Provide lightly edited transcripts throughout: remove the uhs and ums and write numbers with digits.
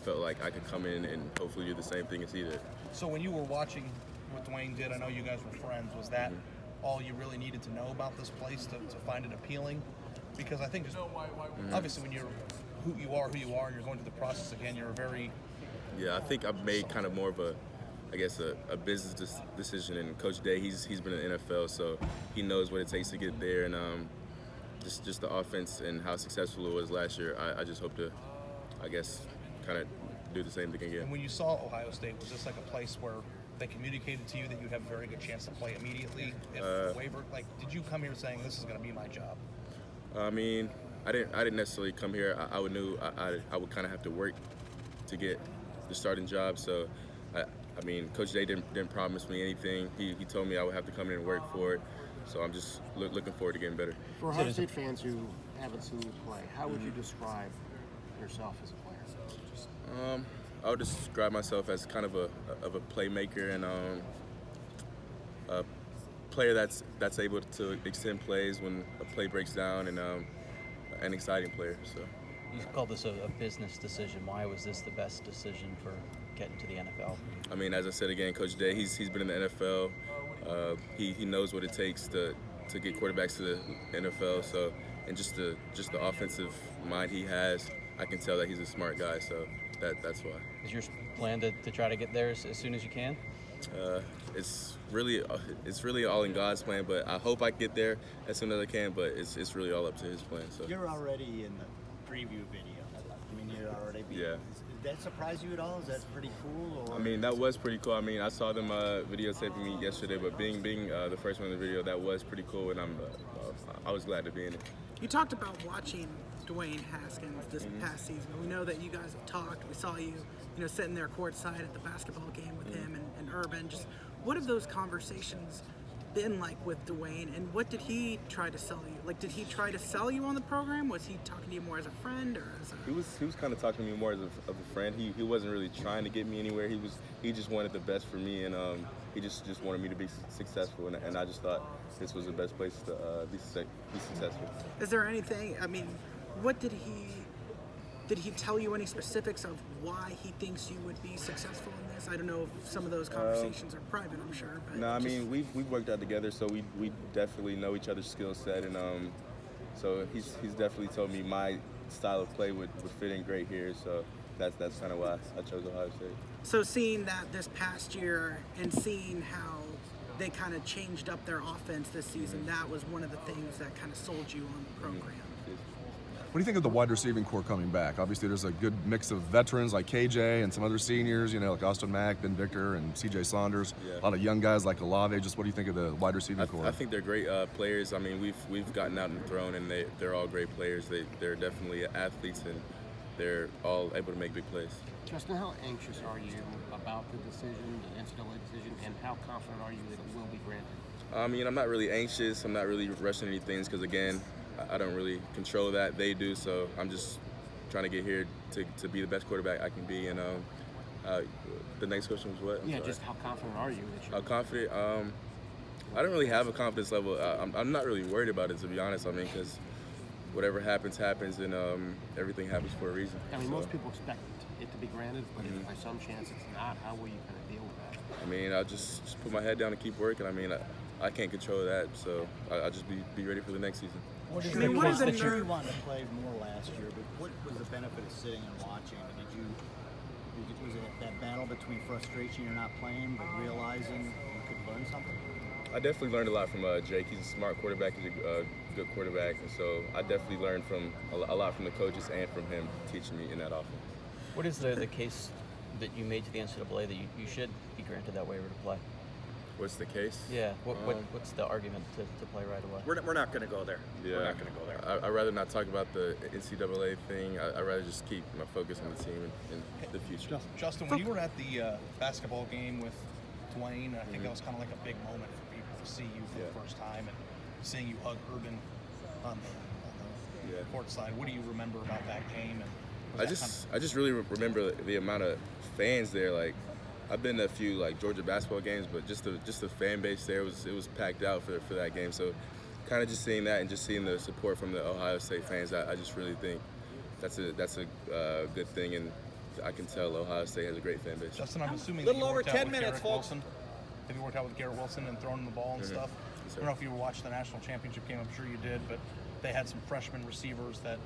felt like I could come in and hopefully do the same thing as he did. So when you were watching what Dwayne did, I know you guys were friends, was that all you really needed to know about this place to find it appealing? Because I think just obviously when you're who you are, and you're going through the process again, you're a very... Yeah, I think I've made kind of more of a business decision. And Coach Day, he's been in the NFL, so he knows what it takes to get there. And just the offense and how successful it was last year, I just hope to, kind of do the same thing again. And when you saw Ohio State, was this like a place where they communicated to you that you'd have a very good chance to play immediately if waiver? Like, did you come here saying this is going to be my job? I mean, I didn't necessarily come here. I knew I would kind of have to work to get the starting job. So, I mean, Coach Day didn't promise me anything. He told me I would have to come in and work for it. So I'm just looking forward to getting better. For Ohio State fans who haven't seen you play, how would you describe yourself as a player? I would describe myself as kind of a playmaker and a player that's able to extend plays when a play breaks down, and an exciting player. So You call this a business decision. Why was this the best decision for getting to the NFL? I mean, as I said again, Coach Day, he's been in the NFL. He knows what it takes to get quarterbacks to the NFL. So, and just the offensive mind he has, I can tell that he's a smart guy. So that's why. Is your plan to try to get there as soon as you can? It's really all in God's plan, but I hope I get there as soon as I can. But it's really all up to His plan. So you're already in the preview video. I mean, you're already. Yeah. Did that surprise you at all? Is that pretty cool? Or? I mean, that was pretty cool. I mean, I saw them videotaping me yesterday, but being the first one in the video, that was pretty cool, and I was glad to be in it. You talked about watching Dwayne Haskins this past season. We know that you guys have talked. We saw you, sitting there courtside at the basketball game with him and Urban. Just what have those conversations been like with Dwayne, and what did he try to sell you? Like, did he try to sell you on the program? Was he talking to you more as a friend or as a... He was kind of talking to me more as a friend. He wasn't really trying to get me anywhere. He just wanted the best for me, and he just wanted me to be successful. And I just thought this was the best place to be successful. Is there anything? I mean, what did he tell you any specifics of why he thinks you would be successful in this? I don't know if some of those conversations are private, I'm sure. But no, I mean, we've worked out together, so we definitely know each other's skill set, and so he's definitely told me my style of play would fit in great here. So that's kind of why I chose Ohio State. So seeing that this past year and seeing how they kind of changed up their offense this season, that was one of the things that kind of sold you on the program. What do you think of the wide receiving core coming back? Obviously, there's a good mix of veterans like KJ and some other seniors, like Austin Mack, Ben Victor, and CJ Saunders. Yeah. A lot of young guys like Olave. Just what do you think of the wide receiving core? I think they're great players. I mean, we've gotten out and thrown, and they're all great players. They're definitely athletes, and they're all able to make big plays. Justin, how anxious are you about the decision, the NCAA decision, and how confident are you that it will be granted? I mean, I'm not really anxious. I'm not really rushing any things because, again, I don't really control that. They do, so I'm just trying to get here to be the best quarterback I can be. And the next question was what? Just how confident are you? How confident? I don't really have a confidence level. I'm not really worried about it, to be honest. I mean, because whatever happens, and everything happens for a reason. I mean, most people expect it to be granted, but if by some chance it's not, how will you kind of deal with that? I mean, I'll just put my head down and keep working. I mean, I can't control that, so I'll just be ready for the next season. What is I mean, what is the you nerve? wanted to play more last year, but what was the benefit of sitting and watching? Was it that battle between frustration you're not playing, but realizing you could learn something? I definitely learned a lot from Jake. He's a smart quarterback. He's a good quarterback, and so I definitely learned from a lot from the coaches and from him teaching me in that offense. What is the case that you made to the NCAA that you should be granted that waiver to play? What's the case? Yeah. What's the argument to play right away? We're not going to go there. Yeah. We're not going to go there. I'd rather not talk about the NCAA thing. I'd rather just keep my focus on the team in the future. Justin, when you were at the basketball game with Dwayne, I think that was kind of like a big moment for people to see you for the first time and seeing you hug Urban on the court side. What do you remember about that game? And I just really remember the amount of fans there. Like, I've been to a few Georgia basketball games, but just the fan base there was packed out for that game. So, kind of just seeing that and just seeing the support from the Ohio State fans, I just really think that's a good thing. And I can tell Ohio State has a great fan base. Justin, I'm assuming Little that you over worked 10 out with minutes, Garrett folks. Wilson. Have you worked out with Garrett Wilson and thrown him the ball and stuff? Yes, I sir. don't know if you watched the national championship game. I'm sure you did, but they had some freshman receivers that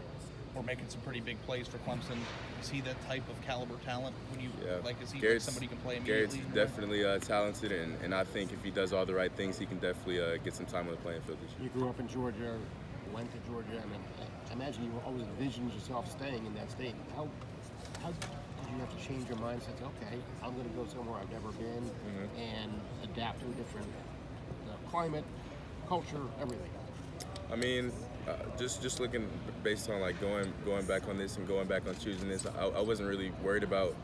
were making some pretty big plays for Clemson. Is he that type of caliber talent? When you Yeah. like, is he like Garrett's- somebody who can play Garrett's immediately? definitely talented, and I think if he does all the right things, he can definitely get some time on the playing field this year. You grew up in Georgia, went to Georgia. I mean, I imagine you always envisioned yourself staying in that state. How did you have to change your mindset? To, okay, I'm going to go somewhere I've never been and adapt to a different climate, culture, everything. I mean, just looking based on like going back on this and going back on choosing this, I wasn't really worried about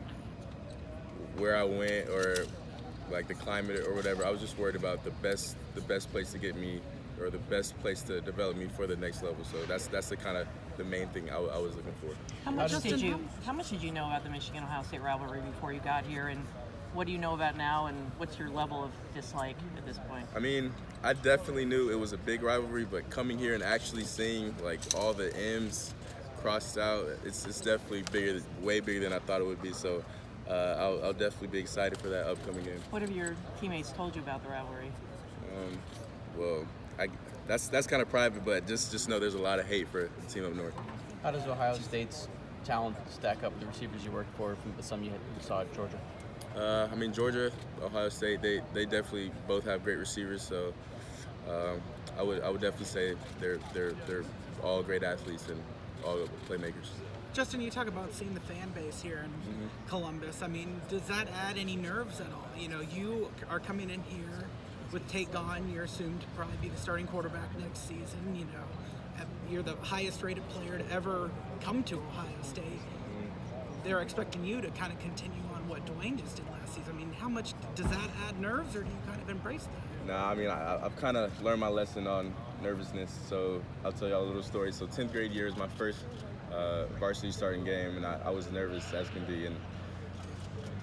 where I went or like the climate or whatever. I was just worried about the best place to get me or the best place to develop me for the next level. So that's the kind of the main thing I was looking for. How much Justin, did you know about the Michigan-Ohio State rivalry before you got here, and what do you know about now, and what's your level of dislike at this point? I mean, I definitely knew it was a big rivalry, but coming here and actually seeing like all the M's crossed out, it's definitely bigger, way bigger than I thought it would be. So I'll definitely be excited for that upcoming game. What have your teammates told you about the rivalry? Well, that's kind of private, but just know there's a lot of hate for the team up north. How does Ohio State's talent stack up with the receivers you worked for from some you saw at Georgia? I mean, Georgia, Ohio State, they definitely both have great receivers. So I would definitely say they're all great athletes and all playmakers. Justin, you talk about seeing the fan base here in Columbus. I mean, does that add any nerves at all? You know, you are coming in here with Tate gone. You're assumed to probably be the starting quarterback next season. You know, you're the highest rated player to ever come to Ohio State. They're expecting you to kind of continue on what Dwayne just did last season. I mean, how much does that add nerves, or do you kind of embrace that? Nah, I mean, I've kind of learned my lesson on nervousness. So I'll tell y'all a little story. So 10th grade year is my first varsity starting game, and I was nervous as can be. And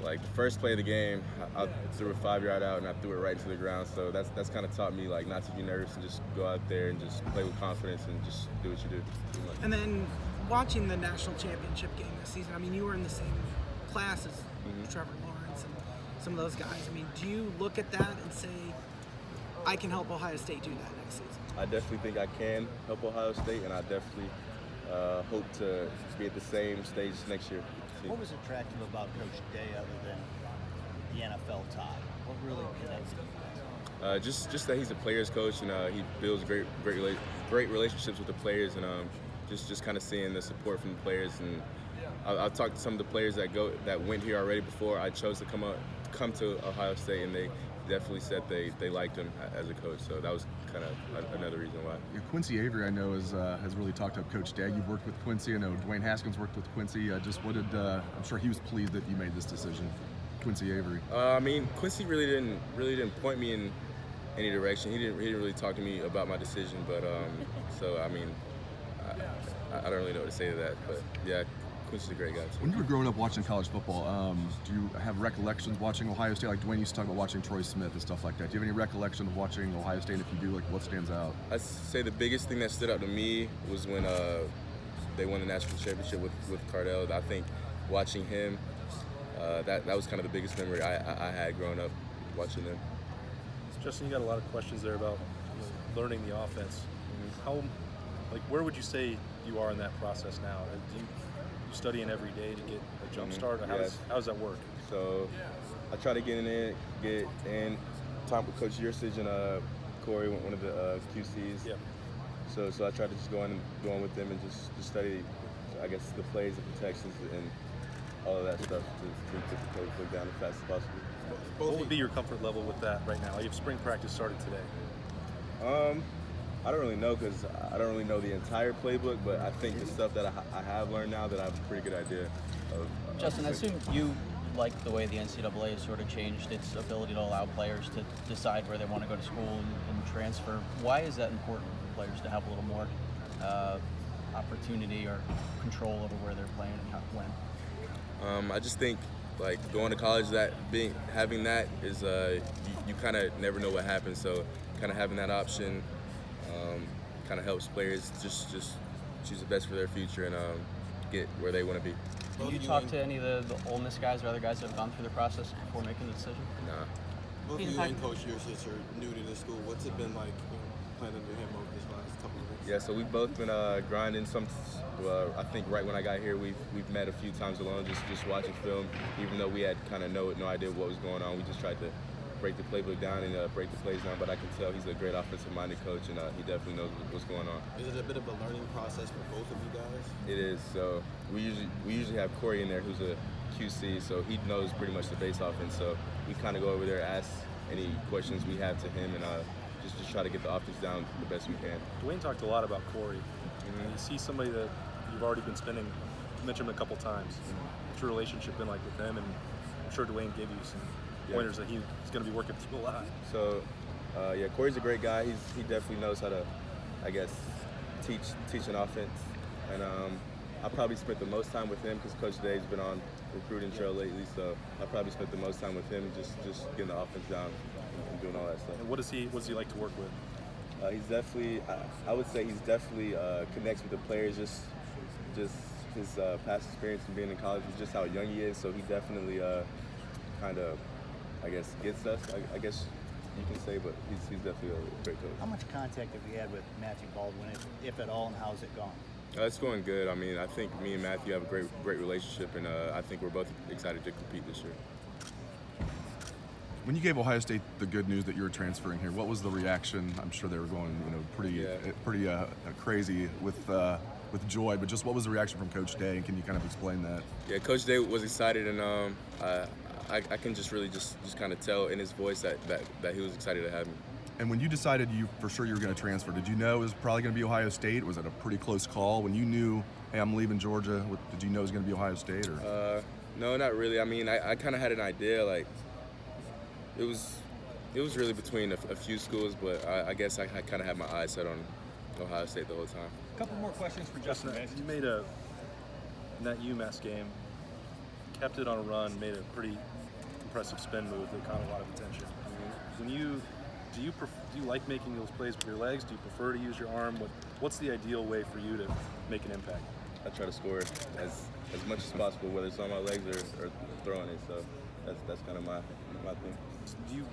like the first play of the game, I threw a 5-yard out and I threw it right to the ground. So that's kind of taught me like not to be nervous and just go out there and just play with confidence and just do what you do. Pretty much. And then watching the national championship game this season, I mean, you were in the same class as Trevor Lawrence and some of those guys. I mean, do you look at that and say, I can help Ohio State do that next season? I definitely think I can help Ohio State, and I definitely hope to be at the same stage next year. What was attractive about Coach Day other than the NFL tie? What really connected you guys? Just that he's a players coach, and he builds great relationships with the players, and just kind of seeing the support from the players. And I've talked to some of the players that went here already before I chose to come to Ohio State, and they definitely said they liked him as a coach. So that was kind of another reason why. Yeah, Quincy Avery, I know, has really talked up Coach Day. You've worked with Quincy. I know Dwayne Haskins worked with Quincy. I'm sure he was pleased that you made this decision. Quincy Avery. I mean, Quincy really didn't point me in any direction. He didn't really talk to me about my decision. But so I mean, I don't really know what to say to that. But yeah, Quincy's a great guy too. When you were growing up watching college football, do you have recollections watching Ohio State? Like Dwayne used to talk about watching Troy Smith and stuff like that. Do you have any recollection of watching Ohio State? If you do, like what stands out? I'd say the biggest thing that stood out to me was when they won the national championship with Cardell. I think watching him, that was kind of the biggest memory I had growing up watching them. Justin, you got a lot of questions there about learning the offense. How, where would you say you are in that process now? Do you studying every day to get a jump start? Or how does that work? So I try to get in, talk with Coach Yursich and Corey, one of the QCs. Yep. So I try to just go in with them and just study, I guess, the plays, the protections, and all of that stuff to get the playbook down as fast as possible. What would be your comfort level with that right now? You have spring practice started today. I don't really know because I don't really know the entire playbook, but I think the stuff that I have learned now that I have a pretty good idea of. Justin, I assume you like the way the NCAA has sort of changed its ability to allow players to decide where they want to go to school and transfer. Why is that important for players to have a little more opportunity or control over where they're playing and when? I just think like going to college, having that is you kind of never know what happens. So kind of having that option kind of helps players just choose the best for their future and get where they want to be. Did you talk to any of the Ole Miss guys or other guys that have gone through the process before making the decision? Nah. Both of you and Coach Yurcich are new to the school. What's it been like, playing under him over this last couple of weeks? Yeah, so we've both been grinding. I think right when I got here, we've met a few times alone, just watching film. Even though we had kind of no idea what was going on, we just tried to break the playbook down and break the plays down. But I can tell he's a great offensive-minded coach, and he definitely knows what's going on. Is it a bit of a learning process for both of you guys? It is. So we usually have Corey in there, who's a QC, so he knows pretty much the base offense. So we kind of go over there, ask any questions we have to him, and just try to get the offense down the best we can. Dwayne talked a lot about Corey. Is he somebody that you've already been spending? You mentioned him a couple times. What's your relationship been like with him? And I'm sure Dwayne gave you some pointers that he's going to be working through a lot. So, yeah, Corey's a great guy. He definitely knows how to, I guess, teach an offense. And I probably spent the most time with him because Coach Day's been on recruiting trail lately. So I probably spent the most time with him, just getting the offense down and doing all that stuff. And what does he like to work with? He's definitely, I would say he's definitely connects with the players. Just his past experience and being in college, just how young he is. So he definitely kind of, I guess, gets us. I guess you can say, but he's definitely a great coach. How much contact have you had with Matthew Baldwin, if at all, and how's it gone? It's going good. I mean, I think me and Matthew have a great relationship, and I think we're both excited to compete this year. When you gave Ohio State the good news that you were transferring here, what was the reaction? I'm sure they were going, pretty crazy with joy. But just what was the reaction from Coach Day, and can you kind of explain that? Yeah, Coach Day was excited, and I can just really just kind of tell in his voice that he was excited to have me. And when you decided for sure you were going to transfer, did you know it was probably going to be Ohio State? Was it a pretty close call? When you knew, hey, I'm leaving Georgia, did you know it was going to be Ohio State? Or? No, not really. I mean, I kind of had an idea. Like, it was really between a few schools, but I guess I kind of had my eyes set on Ohio State the whole time. A couple more questions for Justin. You made in that UMass game, kept it on a run, made a pretty impressive spin move that caught a lot of attention. When do you like making those plays with your legs? Do you prefer to use your arm? What's the ideal way for you to make an impact? I try to score as much as possible, whether it's on my legs or throwing it. So that's kind of my thing. Do you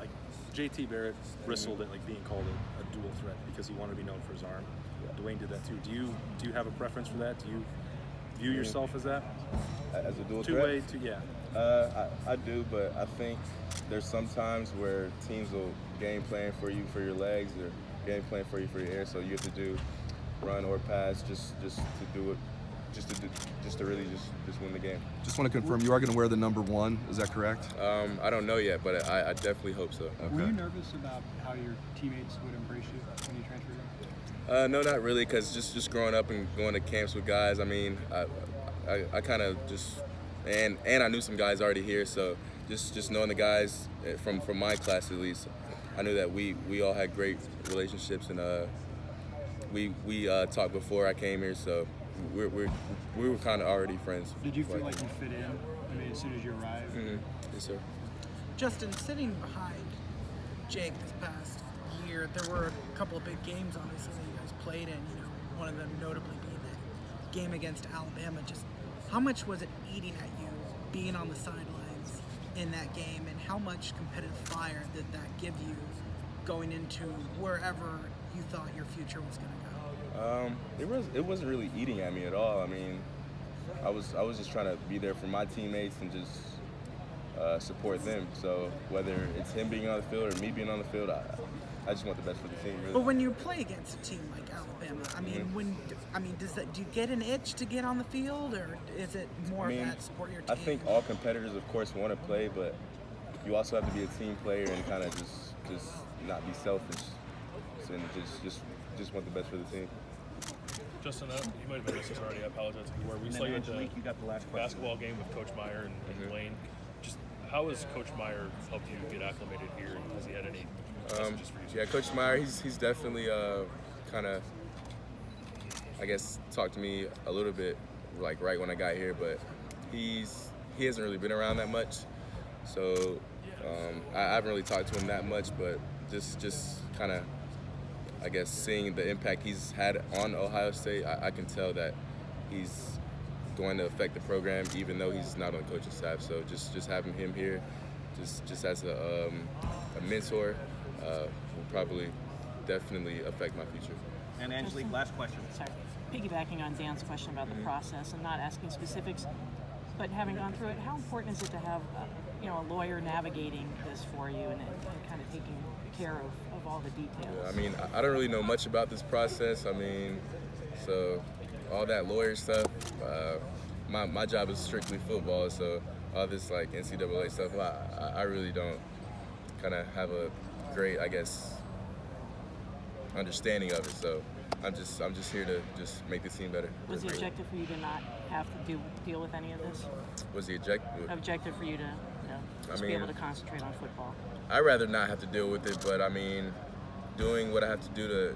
like JT Barrett bristled at being called a dual threat because he wanted to be known for his arm? Yeah. Dwayne did that too. Do you have a preference for that? Do you view yourself as that? As a dual two-way, threat? Yeah. I do, but I think there's some times where teams will game plan for you for your legs or game plan for you for your air, so you have to do run or pass just to do it, just to really win the game. Just want to confirm, you are going to wear the number 1, is that correct? I don't know yet, but I definitely hope so. Okay. Were you nervous about how your teammates would embrace you when you transferred? No, not really, because just growing up and going to camps with guys, I mean, I kind of just, and I knew some guys already here, so just knowing the guys from my class at least, I knew that we all had great relationships, and we talked before I came here, so we were kind of already friends. Did you feel like you fit in? I mean, as soon as you arrived? Mm-hmm. Yes, sir. Justin, sitting behind Jake this past year, there were a couple of big games, obviously, that you guys played in. One of them notably being the game against Alabama. Just how much was it eating at you being on the sidelines in that game, and how much competitive fire did that give you going into wherever you thought your future was going to go? It wasn't really eating at me at all. I mean, I was just trying to be there for my teammates and just support them. So whether it's him being on the field or me being on the field, I just want the best for the team. Really. But when you play against a team like Alabama, I mean, do you get an itch to get on the field, or is it more of that support your team? I think all competitors, of course, want to play, but you also have to be a team player and kind of just not be selfish and just want the best for the team. Justin, you might have missed this already. I apologize if you were. We saw you at the basketball game with Coach Meyer and Dwayne. Just how has Coach Meyer helped you get acclimated here? Has he had any messages for you? Yeah, Coach Meyer, he's definitely kind of, I guess, talked to me a little bit like right when I got here, but he hasn't really been around that much, so I haven't really talked to him that much, but just kind of, I guess, seeing the impact he's had on Ohio State, I can tell that he's going to affect the program, even though he's not on the coaching staff. So just having him here, just as a mentor, will probably definitely affect my future. And Angelique, last question. Sorry. Piggybacking on Dan's question about the process and not asking specifics, but having gone through it, how important is it to have a lawyer navigating this for you and kind of taking care of all the details? Yeah, I mean, I don't really know much about this process. I mean, so all that lawyer stuff, my job is strictly football, so all this like NCAA stuff, I really don't kind of have a great, I guess, understanding of it. So I'm just here to just make the team better. Was the objective for you to not have to deal with any of this? Was the objective for you to just be able to concentrate on football? I'd rather not have to deal with it, but I mean, doing what I have to do to,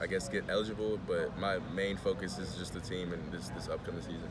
I guess, get eligible. But my main focus is just the team and this upcoming season.